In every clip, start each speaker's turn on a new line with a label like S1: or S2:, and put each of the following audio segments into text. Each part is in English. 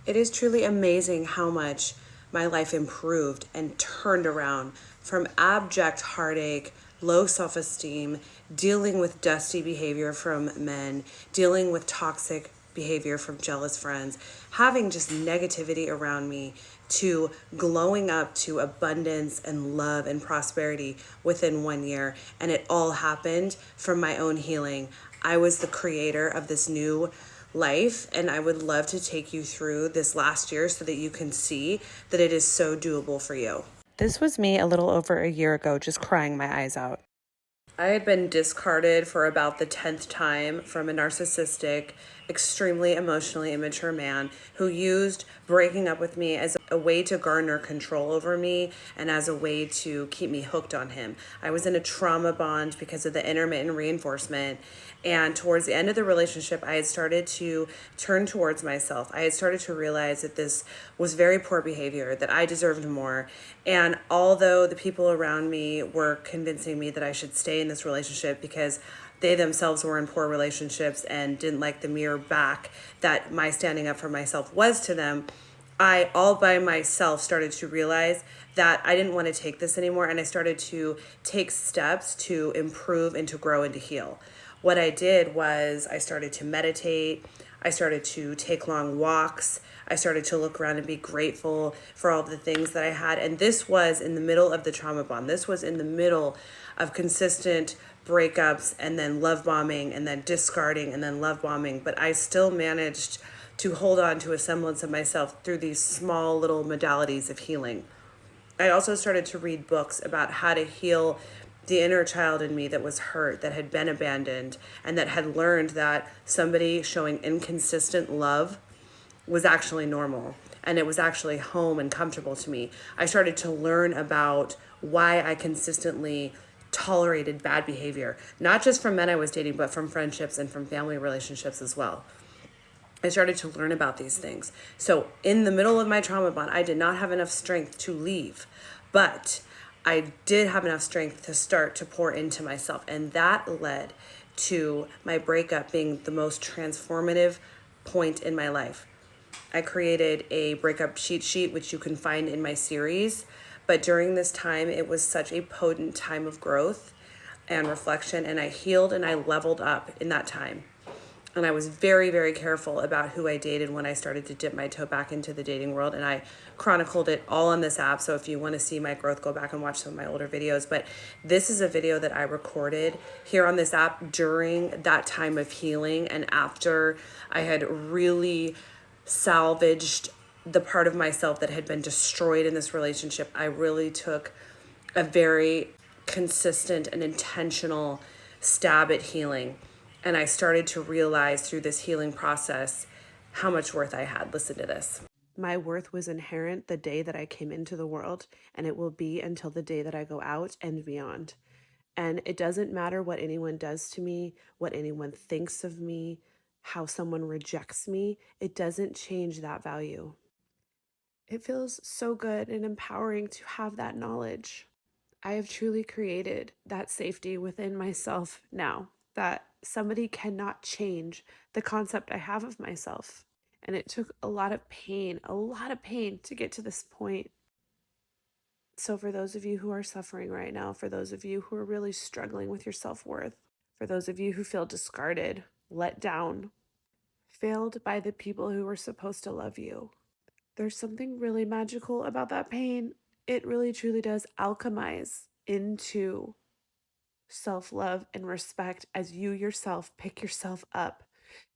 S1: It is truly amazing how much my life improved and turned around from abject heartache, low self esteem, dealing with dusty behavior from men, dealing with toxic behavior from jealous friends, having just negativity around me, to glowing up to abundance and love and prosperity within 1 year. And it all happened from my own healing. I was the creator of this new life, and I would love to take you through this last year so that you can see that it is so doable for you. This was me a little over a year ago, just crying my eyes out. I had been discarded for about the 10th time from a narcissistic, extremely emotionally immature man who used breaking up with me as a way to garner control over me and as a way to keep me hooked on him. I was in a trauma bond because of the intermittent reinforcement. And towards the end of the relationship, I had started to turn towards myself. I had started to realize that this was very poor behavior, that I deserved more. And although the people around me were convincing me that I should stay in this relationship because they themselves were in poor relationships and didn't like the mirror back that my standing up for myself was to them, I all by myself started to realize that I didn't want to take this anymore. And I started to take steps to improve and to grow and to heal. What I did was I started to meditate. I started to take long walks. I started to look around and be grateful for all the things that I had. And this was in the middle of the trauma bond. This was in the middle of consistent breakups and then love bombing and then discarding and then love bombing. But I still managed to hold on to a semblance of myself through these small little modalities of healing. I also started to read books about how to heal the inner child in me that was hurt, that had been abandoned, and that had learned that somebody showing inconsistent love was actually normal and it was actually home and comfortable to me. I started to learn about why I consistently tolerated bad behavior, not just from men I was dating, but from friendships and from family relationships as well. I started to learn about these things. So in the middle of my trauma bond, I did not have enough strength to leave, but I did have enough strength to start to pour into myself. And that led to my breakup being the most transformative point in my life. I created a breakup cheat sheet, which you can find in my series. But during this time, it was such a potent time of growth and reflection. And I healed and I leveled up in that time. And I was very, very careful about who I dated when I started to dip my toe back into the dating world. And I chronicled it all on this app. So if you want to see my growth, go back and watch some of my older videos. But this is a video that I recorded here on this app during that time of healing and after I had really salvaged the part of myself that had been destroyed in this relationship. I really took a very consistent and intentional stab at healing. And I started to realize through this healing process how much worth I had. Listen to this. My worth was inherent the day that I came into the world, and it will be until the day that I go out and beyond. And it doesn't matter what anyone does to me, what anyone thinks of me, how someone rejects me. It doesn't change that value. It feels so good and empowering to have that knowledge. I have truly created that safety within myself now, that somebody cannot change the concept I have of myself. And it took a lot of pain to get to this point. So for those of you who are suffering right now, for those of you who are really struggling with your self-worth, for those of you who feel discarded, let down, failed by the people who were supposed to love you, there's something really magical about that pain. It really truly does alchemize into self-love and respect as you yourself pick yourself up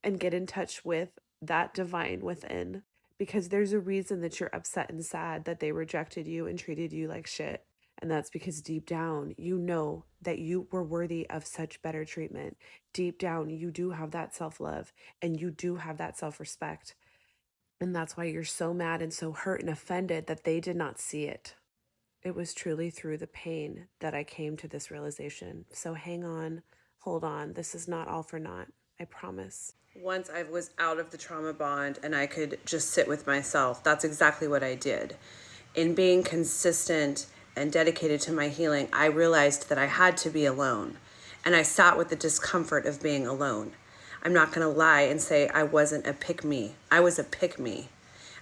S1: and get in touch with that divine within. Because there's a reason that you're upset and sad that they rejected you and treated you like shit. And that's because deep down, you know that you were worthy of such better treatment. Deep down, you do have that self-love and you do have that self-respect. And that's why you're so mad and so hurt and offended that they did not see it. It was truly through the pain that I came to this realization. So hang on, hold on. This is not all for naught. I promise. Once I was out of the trauma bond and I could just sit with myself, that's exactly what I did. In being consistent and dedicated to my healing, I realized that I had to be alone. And I sat with the discomfort of being alone. I'm not going to lie and say I wasn't a pick-me. I was a pick-me.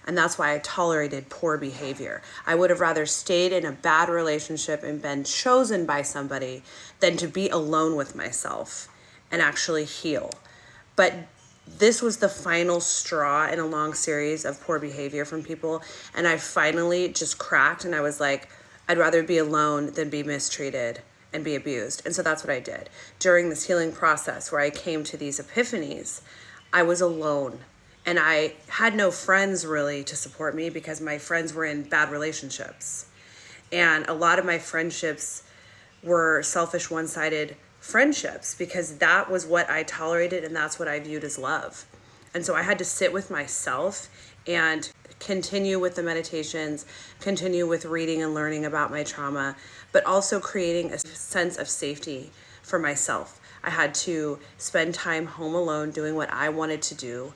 S1: And that's why I tolerated poor behavior. I would have rather stayed in a bad relationship and been chosen by somebody than to be alone with myself and actually heal. But this was the final straw in a long series of poor behavior from people. And I finally just cracked, and I was like, I'd rather be alone than be mistreated and be abused. And so that's what I did. During this healing process where I came to these epiphanies, I was alone. And I had no friends really to support me because my friends were in bad relationships. And a lot of my friendships were selfish, one-sided friendships because that was what I tolerated and that's what I viewed as love. And so I had to sit with myself and continue with the meditations, continue with reading and learning about my trauma, but also creating a sense of safety for myself. I had to spend time home alone doing what I wanted to do,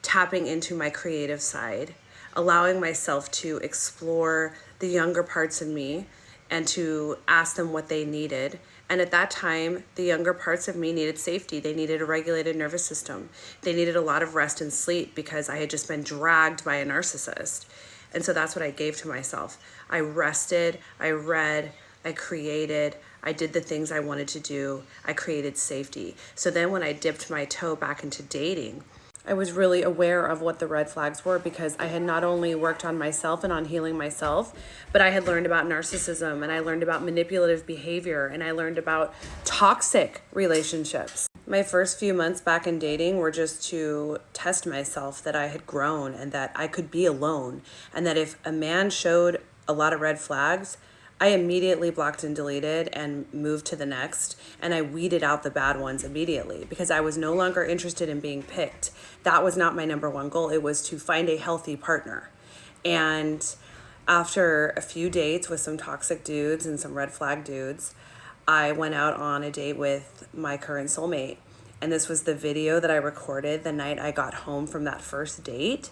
S1: tapping into my creative side, allowing myself to explore the younger parts of me and to ask them what they needed. And at that time, the younger parts of me needed safety. They needed a regulated nervous system. They needed a lot of rest and sleep because I had just been dragged by a narcissist. And so that's what I gave to myself. I rested, I read, I created, I did the things I wanted to do. I created safety. So then when I dipped my toe back into dating, I was really aware of what the red flags were because I had not only worked on myself and on healing myself, but I had learned about narcissism and I learned about manipulative behavior and I learned about toxic relationships. My first few months back in dating were just to test myself that I had grown and that I could be alone, and that if a man showed a lot of red flags, I immediately blocked and deleted and moved to the next, and I weeded out the bad ones immediately because I was no longer interested in being picked. That was not my number one goal. It was to find a healthy partner. And after a few dates with some toxic dudes and some red flag dudes, I went out on a date with my current soulmate. And this was the video that I recorded the night I got home from that first date.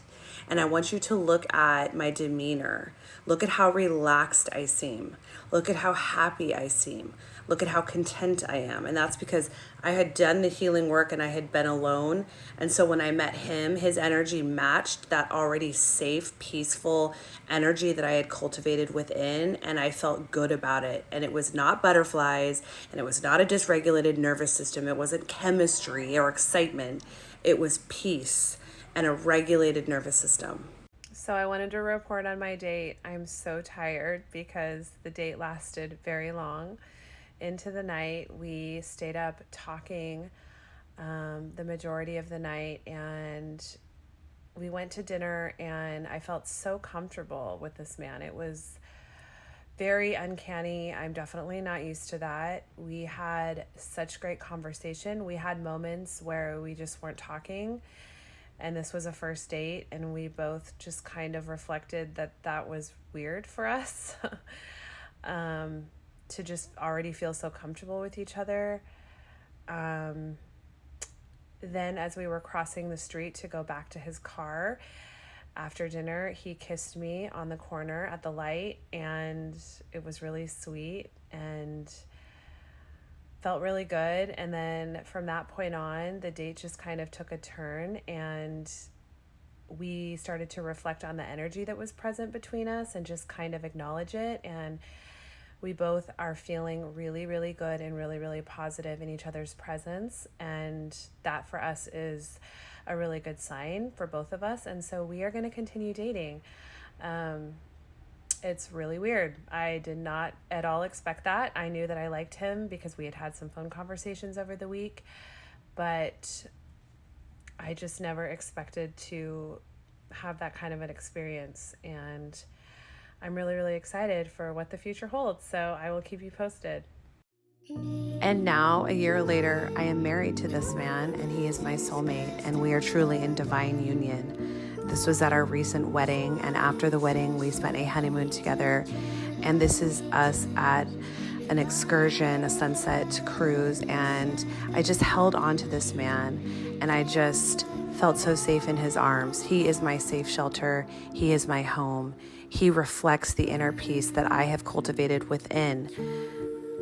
S1: And I want you to look at my demeanor. Look at how relaxed I seem. Look at how happy I seem. Look at how content I am. And that's because I had done the healing work and I had been alone. And so when I met him, his energy matched that already safe, peaceful energy that I had cultivated within. And I felt good about it. And it was not butterflies, and it was not a dysregulated nervous system. It wasn't chemistry or excitement. It was peace and a regulated nervous system. So I wanted to report on my date. I'm so tired because the date lasted very long. Into the night, we stayed up talking the majority of the night, and we went to dinner, and I felt so comfortable with this man. It was very uncanny. I'm definitely not used to that. We had such great conversation. We had moments where we just weren't talking, and this was a first date, and we both just kind of reflected that that was weird for us to just already feel so comfortable with each other. Then as we were crossing the street to go back to his car after dinner, he kissed me on the corner at the light, and it was really sweet and felt really good. And then from that point on, the date just kind of took a turn, and we started to reflect on the energy that was present between us and just kind of acknowledge it. And we both are feeling really, really good and really, really positive in each other's presence. And that for us is a really good sign for both of us. And so we are going to continue dating. It's really weird. I did not at all expect that. I knew that I liked him because we had had some phone conversations over the week, but I just never expected to have that kind of an experience. And I'm really, really excited for what the future holds. So I will keep you posted. And now, a year later, I am married to this man, and he is my soulmate, and we are truly in divine union. This was at our recent wedding, and after the wedding, we spent a honeymoon together. And this is us at an excursion, a sunset cruise, and I just held on to this man, and I just felt so safe in his arms. He is my safe shelter. He is my home. He reflects the inner peace that I have cultivated within.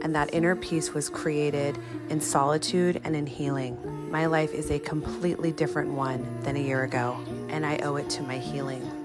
S1: And that inner peace was created in solitude and in healing. My life is a completely different one than a year ago, and I owe it to my healing.